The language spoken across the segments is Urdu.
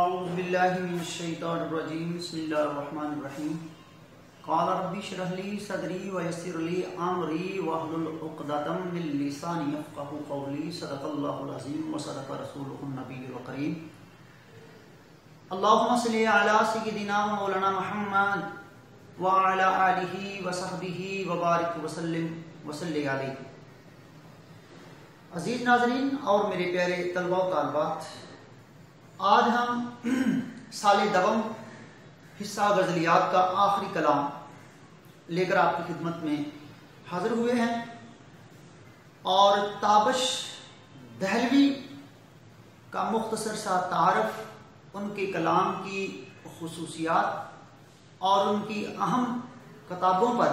اعوذ باللہ من الشیطان الرجیم بسم اللہ الرحمن الرحیم قال رب اشرح لی صدری ویسر لی امری واحلل عقدۃ من لسانی یفقهوا قولی صدق اللہ العظیم وصدق رسولہ النبی الکریم اللہم صلی علی سیدنا مولانا محمد وعلی آلہ وصحبہ وبارک وسلم وصلی علیہ۔ عزیز ناظرین اور میرے پیارے طلباء و طالبات، آج ہم سال دوم حصہ غزلیات کا آخری کلام لے کر آپ کی خدمت میں حاضر ہوئے ہیں، اور تابش دہلوی کا مختصر سا تعارف، ان کے کلام کی خصوصیات اور ان کی اہم کتابوں پر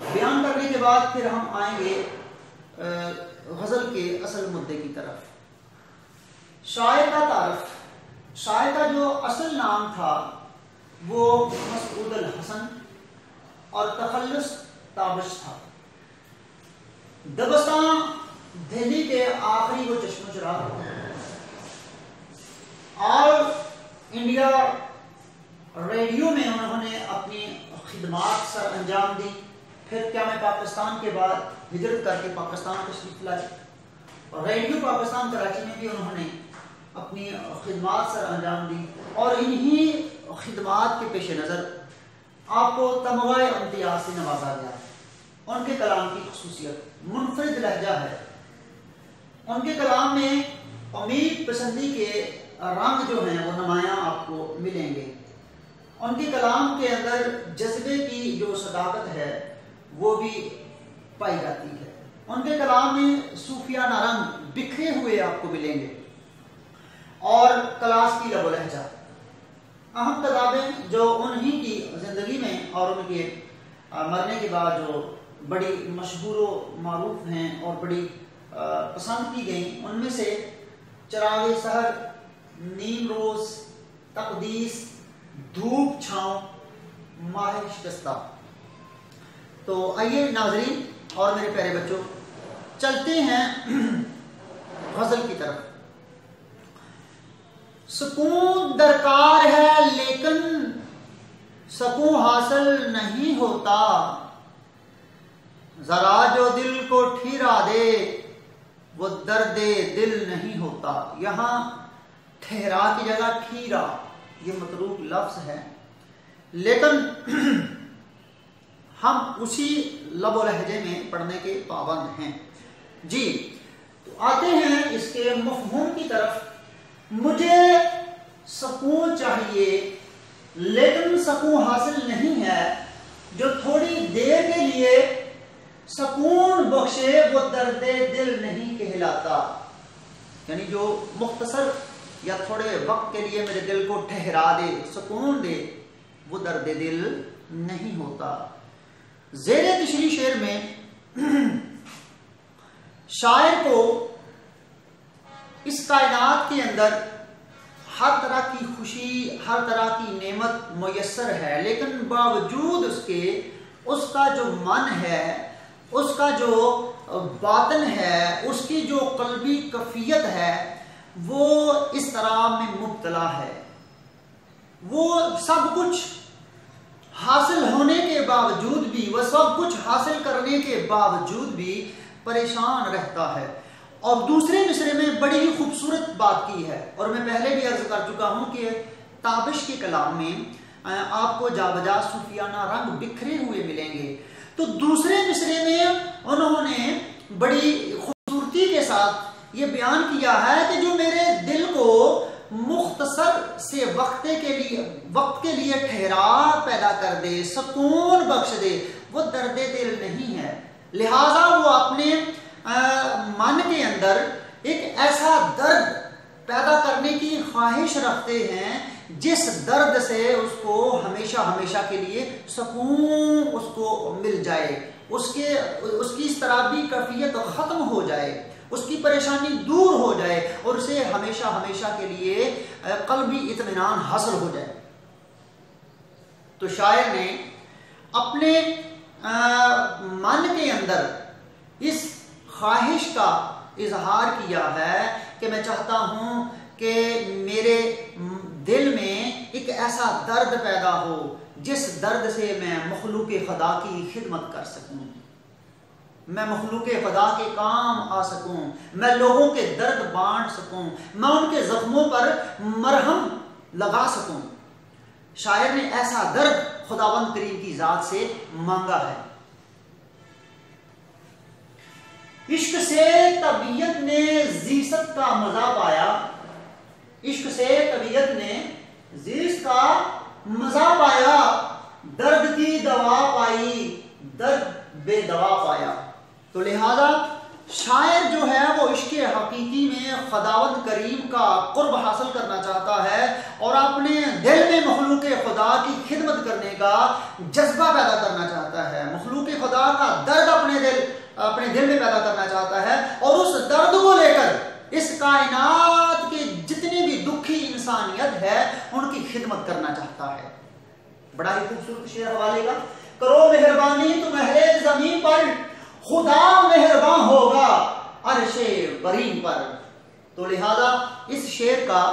بیان کرنے کے بعد پھر ہم آئیں گے غزل کے اصل مدعے کی طرف۔ شاعر کا تعارف، شاعر کا جو اصل نام تھا وہ مسعود الحسن اور تخلص تابش تھا۔ دبستان دہلی کے آخری وہ چشم و چراغ، آل انڈیا ریڈیو میں انہوں نے اپنی خدمات سر انجام دی، پھر قیام پاکستان کے بعد ہجرت کر کے پاکستان تشریف لائے، اور ریڈیو پاکستان کراچی میں بھی انہوں نے اپنی خدمات سر انجام دی، اور انہی خدمات کے پیش نظر آپ کو تمغہ امتیاز سے نوازا گیا۔ ان کے کلام کی خصوصیت منفرد لہجہ ہے، ان کے کلام میں امید پسندی کے رنگ جو ہیں وہ نمایاں آپ کو ملیں گے۔ ان کے کلام کے اندر جذبے کی جو صداقت ہے وہ بھی پائی جاتی ہے۔ ان کے کلام میں صوفیانہ رنگ بکھرے ہوئے آپ کو ملیں گے، اور کلاس کی لب و لہجہ۔ اہم کتابیں جو انہی کی زندگی میں اور ان کے مرنے کے بعد جو بڑی مشہور و معروف ہیں اور بڑی پسند کی گئیں، ان میں سے چراغ سحر، نیم روز، تقدیس، دھوپ چھاؤں، ماہ شکستہ۔ تو آئیے ناظرین اور میرے پیارے بچوں، چلتے ہیں غزل کی طرف۔ سکون درکار ہے لیکن سکون حاصل نہیں ہوتا، ذرا جو دل کو ٹھیرا دے وہ درد دل نہیں ہوتا۔ یہاں ٹھہرا کی جگہ ٹھیرا یہ متروک لفظ ہے، لیکن ہم اسی لب و لہجے میں پڑھنے کے پابند ہیں۔ جی تو آتے ہیں اس کے مفہوم کی طرف۔ مجھے سکون چاہیے لیکن سکون حاصل نہیں ہے، جو تھوڑی دیر کے لیے سکون بخشے وہ درد دل نہیں کہلاتا۔ یعنی جو مختصر یا تھوڑے وقت کے لیے میرے دل کو ٹھہرا دے، سکون دے، وہ درد دل نہیں ہوتا۔ زیر تشریح شعر میں شاعر کو اس کائنات کے اندر ہر طرح کی خوشی، ہر طرح کی نعمت میسر ہے، لیکن باوجود اس کے اس کا جو من ہے، اس کا جو باطن ہے، اس کی جو قلبی کیفیت ہے، وہ اس طرح میں مبتلا ہے۔ وہ سب کچھ حاصل ہونے کے باوجود بھی، وہ سب کچھ حاصل کرنے کے باوجود بھی پریشان رہتا ہے۔ اور دوسرے مصرے میں بڑی ہی خوبصورت بات کی ہے، اور میں پہلے بھی عرض کر چکا ہوں کہ تابش کے کلام میں آپ کو جا بجا صوفیانہ رنگ بکھرے ہوئے ملیں گے۔ تو دوسرے مصرے میں انہوں نے بڑی خوبصورتی کے ساتھ یہ بیان کیا ہے کہ جو میرے دل کو مختصر سے وقت کے لیے ٹھہرا پیدا کر دے، سکون بخش دے، وہ درد دل نہیں ہے۔ لہٰذا وہ اپنے من کے اندر ایک ایسا درد پیدا کرنے کی خواہش رکھتے ہیں جس درد سے اس کو ہمیشہ ہمیشہ کے لیے سکون اس کو مل جائے، اس کی اس طرح بھی کیفیت ختم ہو جائے، اس کی پریشانی دور ہو جائے، اور اسے ہمیشہ ہمیشہ کے لیے قلبی اطمینان حاصل ہو جائے۔ تو شاعر نے اپنے من کے اندر اس خواہش کا اظہار کیا ہے کہ میں چاہتا ہوں کہ میرے دل میں ایک ایسا درد پیدا ہو جس درد سے میں مخلوق خدا کی خدمت کر سکوں، میں مخلوق خدا کے کام آ سکوں، میں لوگوں کے درد بانٹ سکوں، میں ان کے زخموں پر مرہم لگا سکوں۔ شاعر نے ایسا درد خداوند کریم کی ذات سے مانگا ہے۔ عشق سے طبیعت نے زیست کا مزہ پایا، عشق سے طبیعت نے زیست کا مزہ پایا، درد کی دوا پائی، درد بے دوا پایا۔ تو لہذا شاعر جو ہے وہ عشق حقیقی میں خداوند کریم کا قرب حاصل کرنا چاہتا ہے اور اپنے دل میں مخلوق خدا کی خدمت کرنے کا جذبہ پیدا کرنا چاہتا ہے، مخلوق خدا کا درد اپنے دل میں پیدا کرنا چاہتا ہے، اور اس درد کو لے کر اس کائنات کی جتنی بھی دکھی انسانیت ہے ان کی خدمت کرنا چاہتا ہے۔ بڑا ہی خوبصورت شعر حوالے کا، کرو مہربانی تم اہل زمین پر، خدا مہربان ہوگا عرش برین پر۔ تو لہذا اس شعر کا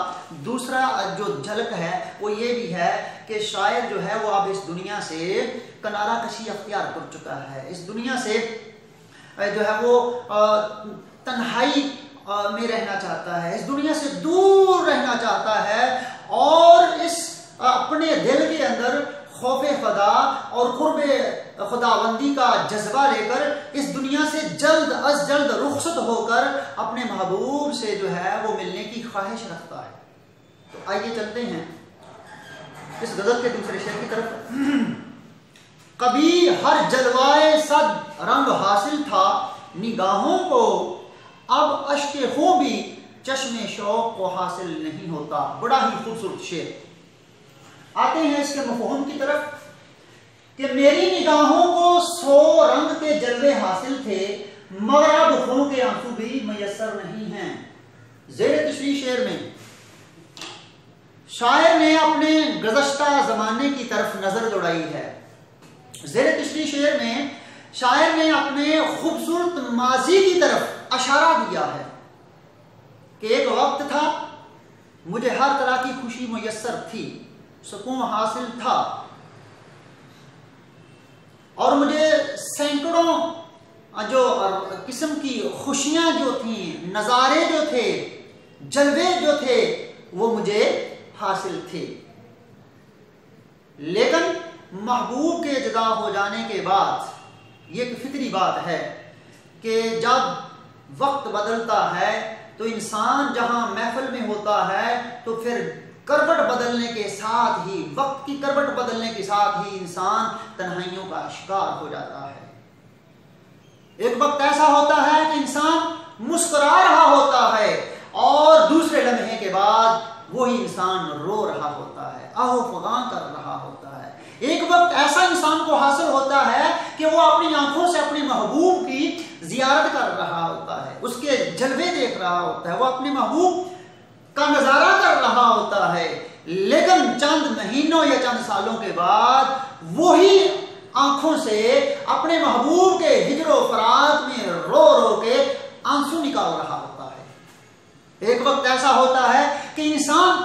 دوسرا جو جھلک ہے وہ یہ بھی ہے کہ شاعر جو ہے وہ اب اس دنیا سے کنارہ کشی اختیار کر چکا ہے، اس دنیا سے جو ہے وہ تنہائی میں رہنا چاہتا ہے، اس دنیا سے دور رہنا چاہتا ہے، اور اس اپنے دل کے اندر خوف خدا اور قرب خداوندی کا جذبہ لے کر اس دنیا سے جلد از جلد رخصت ہو کر اپنے محبوب سے جو ہے وہ ملنے کی خواہش رکھتا ہے۔ تو آئیے چلتے ہیں اس غزل کے دوسرے شعر کی طرف۔ کبھی ہر جلوائے صد رنگ حاصل تھا نگاہوں کو، اب اشک خوں بھی چشم شوق کو حاصل نہیں ہوتا۔ بڑا ہی خوبصورت شعر۔ آتے ہیں اس کے مفہوم کی طرف کہ میری نگاہوں کو 100 رنگ کے جلوے حاصل تھے، مگر اب خوں کے آنسو بھی میسر نہیں ہیں۔ زیر تشریح شعر میں شاعر نے اپنے گزشتہ زمانے کی طرف نظر دوڑائی ہے۔ زیر تشریح شعر میں شاعر نے اپنے خوبصورت ماضی کی طرف اشارہ دیا ہے کہ ایک وقت تھا مجھے ہر طرح کی خوشی میسر تھی، سکون حاصل تھا، اور مجھے سینکڑوں جو قسم کی خوشیاں جو تھیں، نظارے جو تھے، جلوے جو تھے وہ مجھے حاصل تھے۔ لیکن محبوب کے جدا ہو جانے کے بعد یہ ایک فطری بات ہے کہ جب وقت بدلتا ہے تو انسان جہاں محفل میں ہوتا ہے تو پھر کروٹ بدلنے کے ساتھ ہی، وقت کی کروٹ بدلنے کے ساتھ ہی انسان تنہائیوں کا شکار ہو جاتا ہے۔ ایک وقت ایسا ہوتا ہے کہ انسان مسکرا رہا ہوتا ہے اور دوسرے لمحے کے بعد وہی انسان رو رہا ہوتا ہے، آہو فغاں کر رہا ہوتا ہے۔ ایک وقت ایسا انسان کو حاصل ہوتا ہے کہ وہ اپنی آنکھوں سے اپنے محبوب کی زیارت کر رہا ہوتا ہے، اس کے جلوے دیکھ رہا ہوتا ہے، وہ اپنے محبوب کا نظارہ کر رہا ہوتا ہے، لیکن چند مہینوں یا چند سالوں کے بعد وہی آنکھوں سے اپنے محبوب کے ہجر و فراق میں رو رو کے آنسو نکال رہا ہوتا ہے۔ ایک وقت ایسا ہوتا ہے کہ انسان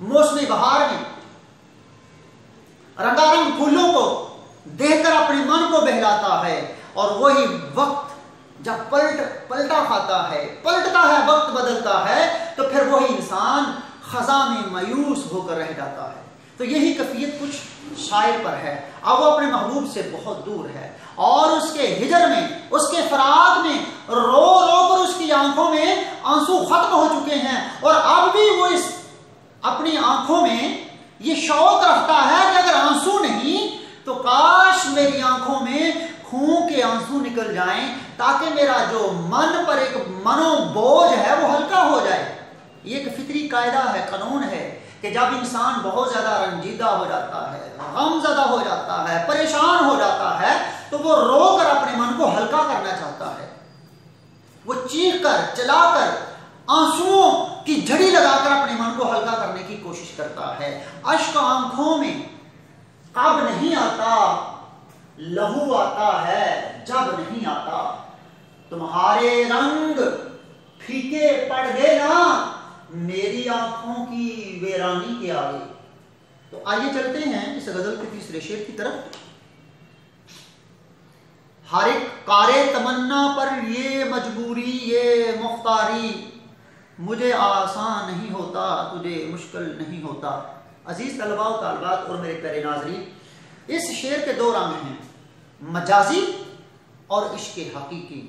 موسم بہار میں رنگارنگ پھولوں کو دیکھ کر اپنے من کو بہلاتا ہے، اور وہی وقت جب پلٹا کھاتا ہے، پلٹتا ہے، وقت بدلتا ہے، تو پھر وہی انسان خزاں میں مایوس ہو کر رہ جاتا ہے۔ تو یہی کیفیت کچھ شاعر پر ہے، اب وہ اپنے محبوب سے بہت دور ہے، اور اس کے ہجر میں، اس کے فراق میں رو رو کر اس کی آنکھوں میں آنسو ختم ہو چکے ہیں، اور اب بھی وہ اس اپنی آنکھوں میں یہ شوق رکھتا ہے کہ اگر آنسو نہیں تو کاش میری آنکھوں میں خون کے آنسو نکل جائیں تاکہ میرا جو من پر ایک منو بوجھ ہے وہ ہلکا ہو جائے۔ یہ ایک فطری قاعدہ ہے، قانون ہے کہ جب انسان بہت زیادہ رنجیدہ ہو جاتا ہے، غم زدہ ہو جاتا ہے، پریشان ہو جاتا ہے، تو وہ رو کر اپنے من کو ہلکا کرنا چاہتا ہے، وہ چیخ کر چلا کر آنسوؤں کی جھڑی لگا کر اپنے من کو ہلکا کرنے کی کوشش کرتا ہے۔ اشک آنکھوں میں کب نہیں آتا، لہو آتا ہے جب نہیں آتا، تمہارے رنگ پھیکے پڑ گئے نا میری آنکھوں کی ویرانی کے آگے۔ تو آئیے چلتے ہیں اس غزل کے تیسرے شعر کی طرف۔ ہر ایک کارے تمنا پر یہ مجبوری یہ مختاری، مجھے آسان نہیں ہوتا تجھے مشکل نہیں ہوتا۔ عزیز طلباء و طالبات اور میرے پیارے ناظرین، اس شعر کے دو رنگ ہیں، مجازی اور عشق حقیقی۔